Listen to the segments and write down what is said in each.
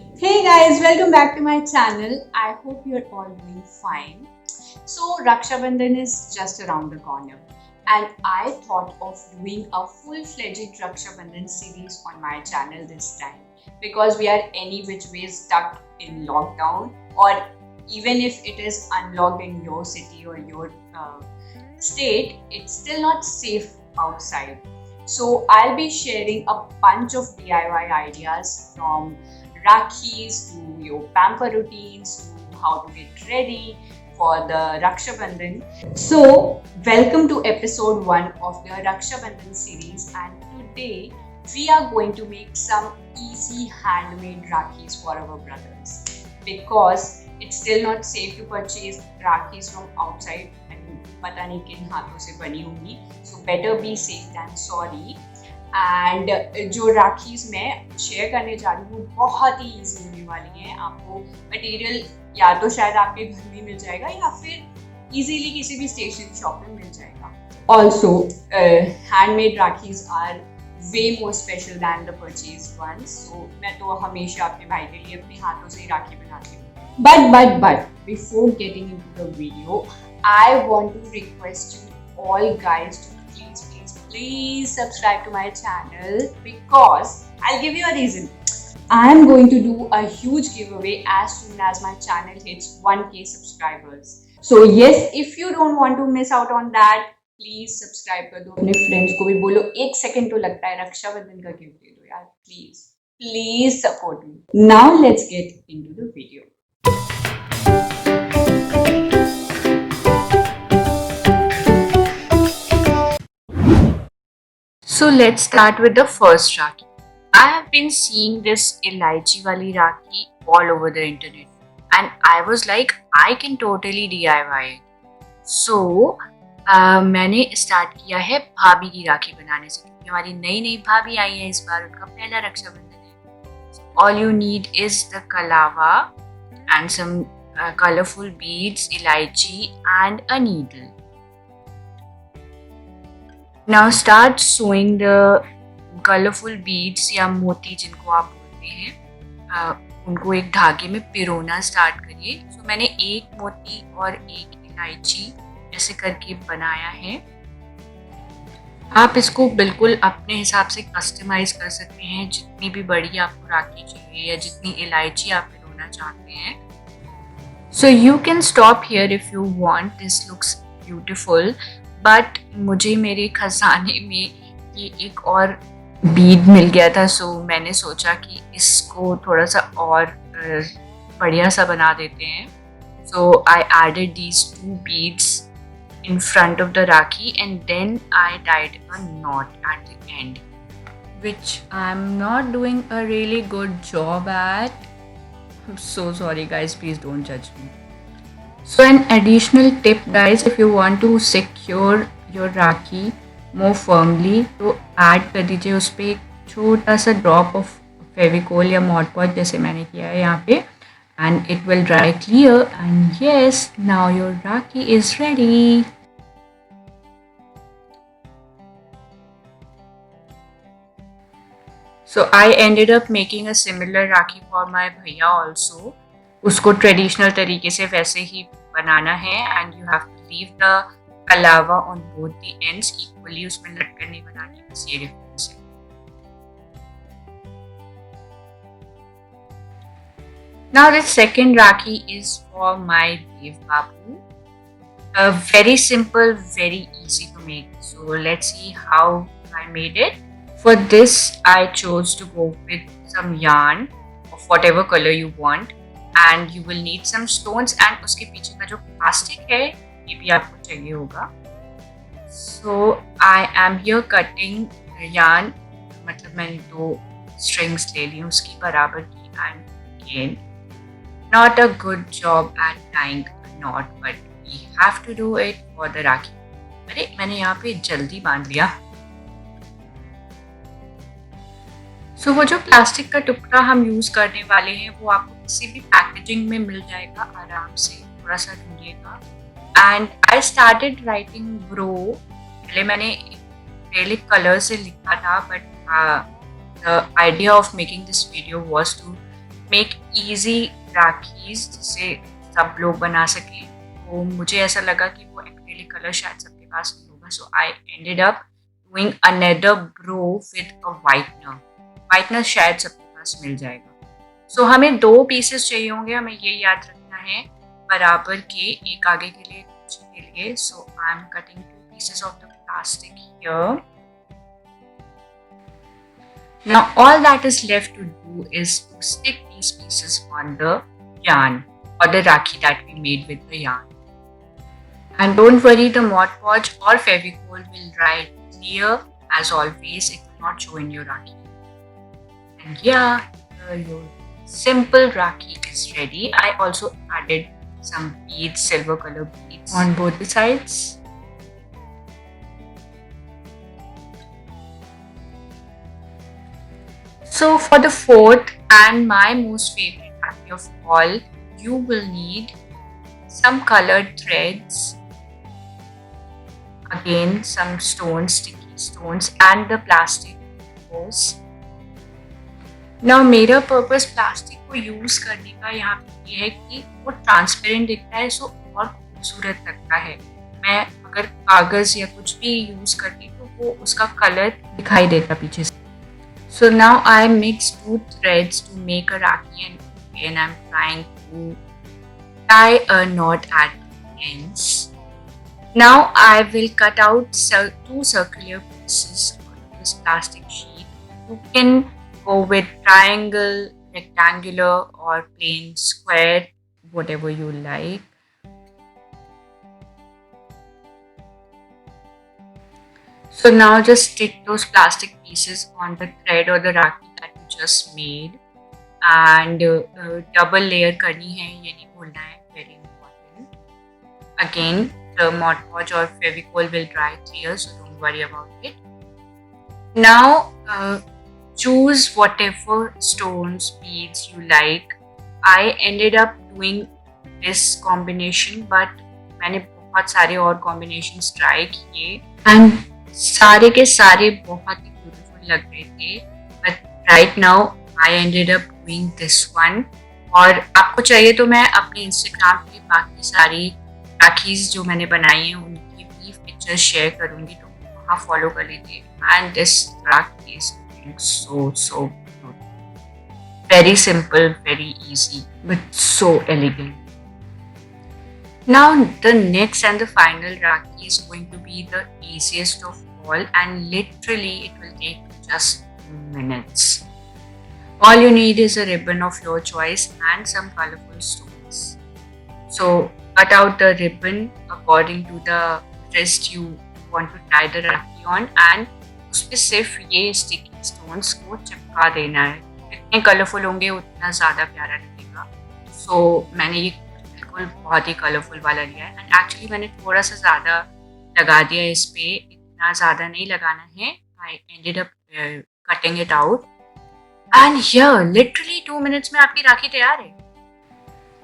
Hey guys, welcome back to my channel. I hope you're all doing fine. So, Raksha Bandhan is just around the corner, and I thought of doing a full-fledged Raksha Bandhan series on my channel this time because we are any which way stuck in lockdown, or even if it is unlocked in your city or your state, it's still not safe outside. So, I'll be sharing a bunch of DIY ideas from Rakhis to your pamper routines to how to get ready for the Raksha Bandhan. So, welcome to episode 1 of the Raksha Bandhan series, and today we are going to make some easy handmade Rakhis for our brothers because it's still not safe to purchase Rakhis from outside and पता नहीं किन हाथों से बनी होंगी, so better be safe than sorry. And जो राखीज मैं share करने जा रही हूँ बहुत ही ईजी होने वाली हैं. आपको मटेरियल या तो शायद आपके घर में मिल जाएगा या फिर इजीली किसी भी स्टेशनरी शॉप में मिल जाएगा. Also handmade rakhis are way more special than the purchase ones. So मैं तो हमेशा अपने भाई के लिए अपने हाथों से ही राखी बनाती हूँ. But before getting into the video I want to request you all guys to please subscribe to my channel because I'll give you a reason. I'm going to do a huge giveaway as soon as my channel hits 1k subscribers. So yes, if you don't want to miss out on that, please subscribe कर दो. अपने friends को भी बोलो. एक second तो लगता है, रक्षाबंधन का gift दे दो यार, please support me. Now let's get into the video. So let's start with the first Raki. I have been seeing this elaichi wali Raki all over the internet and I was like, I can totally DIY it. So मैंने start किया है भाभी की राखी बनाने से क्योंकि हमारी नई नई भाभी आई है इस बार, उनका पहला रक्षाबंधन है. All you need is the kalava and some colorful beads, elaichi and a needle. Now start sewing the colorful beads या मोती जिनको आप बोलते हैं, उनको एक धागे में पिरोना स्टार्ट करिए. So मैंने एक मोती और एक इलायची ऐसे करके बनाया है. आप इसको बिल्कुल अपने हिसाब से कस्टमाइज कर सकते हैं, जितनी भी बड़ी आपको राखी चाहिए या जितनी इलायची आप पिरोना चाहते हैं. So you can stop here if you want. This looks beautiful. But मुझे मेरे खजाने में ये एक और बीड मिल गया था. सो मैंने सोचा कि इसको थोड़ा सा और बढ़िया सा बना देते हैं. So I added these 2 beads in front of the Raki and then I tied a knot at the end, which I'm not doing a really good job at. I'm so sorry guys, please don't judge me. So an additional tip guys, if you want to secure your Raki more firmly तो add कर दीजिए उस पर एक छोटा सा drop of Fevicol या Mod Podge जैसे मैंने किया है यहाँ पे, and it will dry clear. And yes, now your Raki is ready. So I ended up making a similar Raki for my भैया also. उसको ट्रेडिशनल तरीके से वैसे ही बनाना है and you have to leave the kalava on both the ends equally. उसमें लटकन नहीं बनानी, बस ये डिफरेंस है. Now the second rakhi is for my Dev Babu. Very simple, very easy to make. So let's see how I made it. For this I chose to go with some yarn of whatever color you want. And you will need some stones and उसके पीछे का जो plastic है ये भी आपको चाहिए होगा. So I am here cutting yarn, मतलब मैंने 2 strings ले ली उसकी बराबर की. And again, not a good job at tying a knot, but we have to do it for the Raki. अरे मैंने यहाँ पे जल्दी बांध लिया. सो वो जो प्लास्टिक का टुकड़ा हम यूज़ करने वाले हैं वो आपको किसी भी पैकेजिंग में मिल जाएगा आराम से, थोड़ा सा ढूंढिएगा. And I started writing bro. पहले मैंने एक्रेलिक कलर से लिखा था, but the idea of making this video was to make easy rakhis जिसे सब लोग बना सकें। तो मुझे ऐसा लगा कि वो एक्रेलिक कलर शायद सबके पास नहीं होगा, so I ended up doing another bro with a whitener. Whitener शायद सबके पास मिल जाएगा। सो हमें 2 पीसेस चाहिए होंगे, हमें ये याद रखना है बराबर के, एक आगे के लिए एक पीछे के लिए। So I am cutting 2 pieces of the plastic here. Now all that is left to do is to stick these pieces on the yarn or the rakhi that we made with the yarn. And don't worry, the Mod Podge or Fevicol will dry clear as always. It will not show in your rakhi. And yeah, your simple rakhi is ready. I also added some beads, silver color beads on both the sides. So for the fourth and my most favorite rakhi of all, you will need some colored threads, again some stones, sticky stones, and the plastic hose. Now मेरा purpose plastic को use करने का यहाँ पे ये है कि वो ट्रांसपेरेंट दिखता है, सो और खूबसूरत लगता है। मैं अगर कागज या कुछ भी यूज करती तो वो उसका कलर दिखाई देता पीछे से। So now I mix 2 threads to make a rakhi, and again I'm trying to tie a knot at the ends. Now I will cut out 2 circular pieces on this plastic sheet. You can go with triangle, rectangular, or plain square, whatever you like. So now just stick those plastic pieces on the thread or the rakhi that you just made, and double layer करनी है, ये नहीं भूलना है, very important. Again, the Mod Podge or Fevicol will dry clear, so don't worry about it. Now choose whatever stones, beads you like. I ended up doing this combination, but मैंने बहुत सारे और combinations try किए, and सारे के सारे बहुत ही beautiful लग रहे थे, but right now I ended up doing this one. और आपको चाहिए तो मैं अपने इंस्टाग्राम पे बाकी सारी राखीज जो मैंने बनाई हैं उनकी भी पिक्चर्स शेयर करूंगी, तो वहाँ फॉलो कर लीजिए। And this rakhi is looking so very simple, very easy, but so elegant. Now the next and the final Raki is going to be the easiest of all, and literally it will take just minutes. All you need is a ribbon of your choice and some colorful stones. So cut out the ribbon according to the wrist you want to tie the Raki on, and उसपे सिर्फ ये sticky stones को चिपका देना है। जितने colourful होंगे उतना ज़्यादा प्यारा लगेगा। So मैंने ये बहुत ही कलरफुल वाला लिया है, एंड एक्चुअली मैंने थोड़ा सा ज़्यादा लगा दिया इस पे, इतना ज़्यादा नहीं लगाना है। I ended up cutting it out, and here literally 2 minutes में आपकी राखी तैयार है।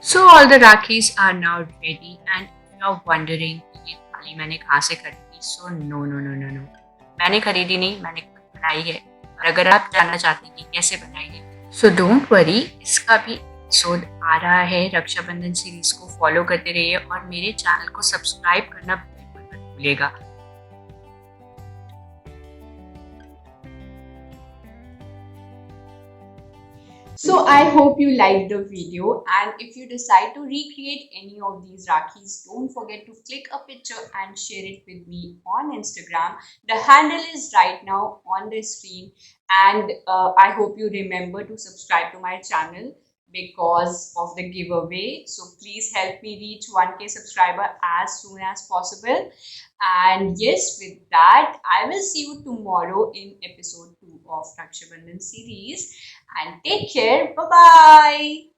So all the rakhis are now ready, and you are wondering ये थाली मैंने कहाँ से खरीदी। So no no no no no, मैंने खरीदी नहीं, मैंने खुद बनाई है। और अगर आप जानना चाहते हैं कि कैसे बनाई है, सो डोंट वरी, इसका भी एपिसोड आ रहा है। रक्षाबंधन सीरीज को फॉलो करते रहिए और मेरे चैनल को सब्सक्राइब करना बिल्कुल मत भूलिएगा। So I hope you liked the video, and if you decide to recreate any of these Rakhis, don't forget to click a picture and share it with me on Instagram. The handle is right now on the screen, and I hope you remember to subscribe to my channel because of the giveaway. So please help me reach 1K subscriber as soon as possible. And yes, with that, I will see you tomorrow in episode 2 of Rakshabandhan series. And take care. Bye bye.